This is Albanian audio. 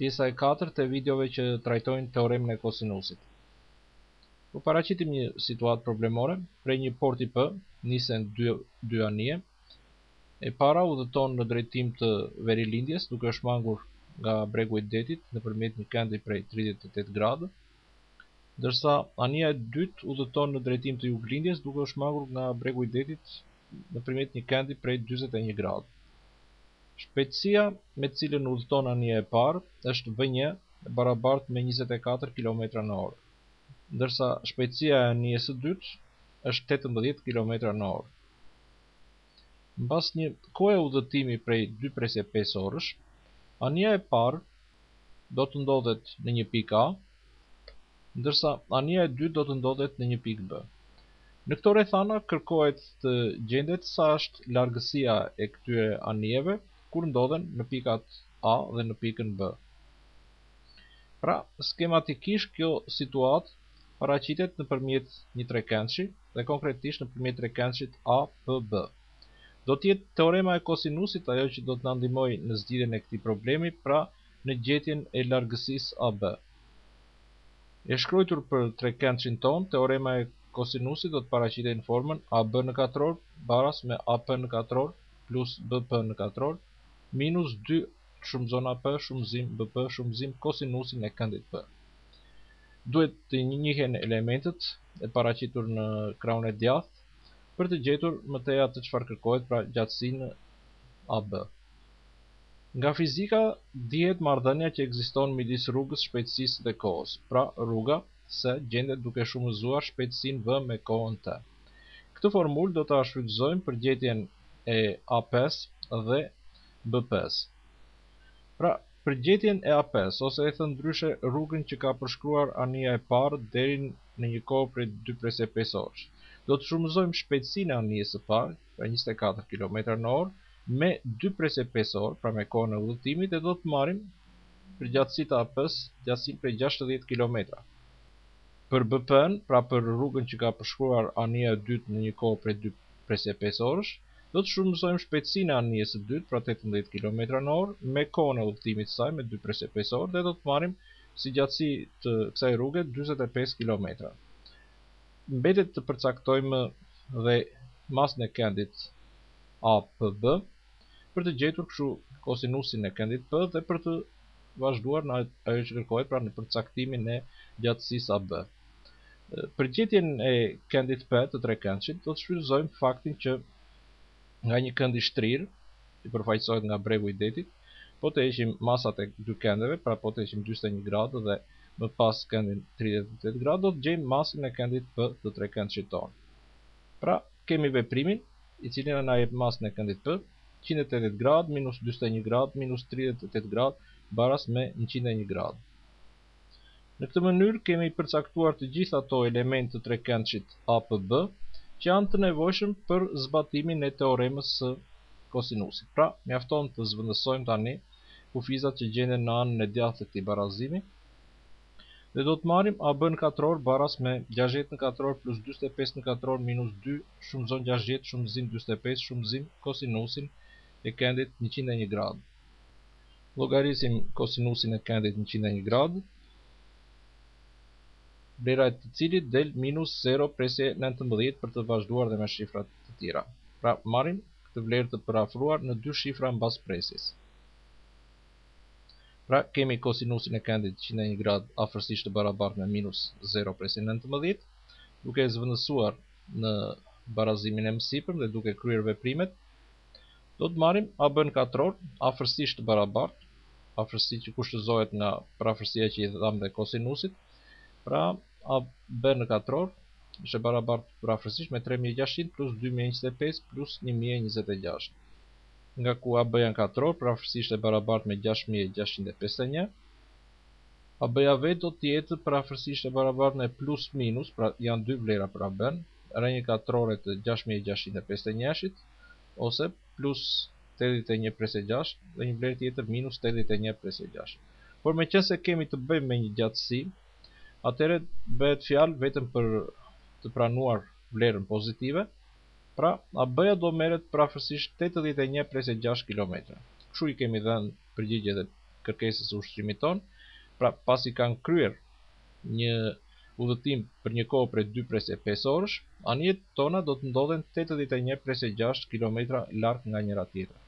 Pjesa e 4 e videove që trajtojnë teoremin e kosinusit. Po paraqitim një situatë problemore, prej një porti P, nisen dy anije. E para udhëton në drejtim të verilindjes, duke shmangur nga bregu i detit nëpërmjet një kendi prej 38 gradë, ndërsa anija e dytë udhëton në drejtim të juglindjes, duke shmangur nga bregu i detit nëpërmjet një kendi prej 41 gradë. Shpejtësia me cilën udhëton anija e parë është V1 e barabartë me 24 km/h, ndërsa shpejtësia e anijes së dytë është 18 km/h. Mbas një kohe udhëtimi prej 2 presje 5 orësh, anija e parë do të ndodhet në një pikë A, ndërsa anija e dytë do të ndodhet në një pikë B. Në këto rrethana kërkohet të gjendet sa është largësia e këtyre anijeve kur ndodhen në pikat A dhe në pikën B. Pra, skematikisht kjo situatë paraqitet nëpërmjet një trekëndshi dhe konkretisht nëpërmjet trekëndshit APB. Do të jetë teorema e kosinusit ajo që do të na ndihmojë në zgjidhjen e këtij problemi, pra në gjetjen e largësisë AB. E shkruar për trekëndshin ton, teorema e kosinusit do të paraqitet në formën AB në katror baras me AP në katror plus BP në katror minus 2 shumëzon AP shumëzim BP shumëzim kosinusin e këndit P. Duhet të njihen elementët e paraqitur në krahun e djathtë për të gjetur më tej atë çfarë kërkohet, pra gjatësinë AB. Nga fizika dihet marrëdhënia që ekziston midis rrugës, shpejtësisë dhe kohës, pra rruga S gjendet duke shumëzuar shpejtësinë V me kohën T. Këtë formulë do ta shfrytëzojmë për gjetjen e A5 dhe B5. Pra, për gjetjen e A5, ose e thënë ndryshe rrugën që ka përshkruar anija e parë deri në një kohë prej 2 presje 5 orësh, do të shumëzojmë shpejtësinë e anijes së parë, pra 24 km/h, me 2 presje 5 orë, pra me kohën e udhëtimit, dhe do të marrim për gjatësinë të AP-s, gjatësinë prej 60 km. Për BP-n, pra për rrugën që ka përshkruar anija e dytë në një kohë prej 2 presje 5 orësh, do të shumëzojmë shpejtësinë e anijes së dytë, pra 18 km/h, me kohën e udhëtimit të saj me 2 presje 5 orë, dhe do të marrim si gjatësi të kësaj rruge 45 km. Mbetet të përcaktojmë dhe masën e kendit APB për të gjetur kështu kosinusin e kendit P dhe për të vazhduar në ajo që kërkohet, pra në përcaktimin e gjatësisë AB. Për gjetjen e kendit P të trekëndshit do të shfrytëzojmë faktin që nga një kënd i shtrirë, që përfaqësohet nga bregu i detit, po të heqim masat e dy kendeve, pra po të heqim 41 gradë dhe më pas këndin 38 gradë, do të gjejmë masën e këndit P të trekëndshit tonë. Pra, kemi veprimin, i cili na jep masën e këndit P, 180 gradë minus 41 gradë minus 38 gradë baras me 101 gradë. Në këtë mënyrë kemi përcaktuar të gjitha ato elementë të trekëndshit APB që janë të nevojshëm për zbatimin e teoremës së kosinusit. Pra, mjafton të zhvendësojmë tani kufizat që gjenden në anën e djathtë të këtij barazimi dhe do të marrim AB në katror baras me 60 në katror plus 45 në katror minus 2 shumëzon 60 shumëzim 45 shumëzim kosinusin e kendit 101 gradë. Llogarisim kosinusin e kendit 101 gradë, vlera e të cilit del minus 0 presje 19 për të vazhduar dhe me shifrat të tjera. Pra, marrim këtë vlerë të parafruar në dy shifra mbas presjes. Pra, kemi kosinusin e kendit 101 gradë afërsisht të barabartë me minus 0 presje 19, duke zhvendësuar në barazimin e mësipër dhe duke kryer veprimet, do të marrim AB në katror afërsisht të barabartë, afërsi që kushtëzohet nga parafërsia që i dham dhe kosinusit. Pra, AB në katror është e barabartë parafërsisht me 3600 plus 2025 plus 1026. Nga ku AB në katror parafërsisht e barabartë me 6651, AB-ja vetë do të jetë parafërsisht e barabartë me plus minus, pra janë dy vlera për AB-n, rrënjë katrore të 6651-shit, ose plus 81 presje 6 dhe një vlerë tjetër minus 81 presje 6. Por me qëse kemi të bëjmë me një gjatësi, atëherë bëhet fjalë vetëm për të pranuar vlerën pozitive, pra AB-ja do merret parafërsisht 81 presje 6 km. Kështu i kemi dhënë përgjigjet e kërkesës së ushqimit ton. Pra, pasi kanë kryer një udhëtim për një kohë prej 2 presë 5 orësh, anijet tona do të ndodhen 81 presë 6 kilometra larg nga njëra tjetra.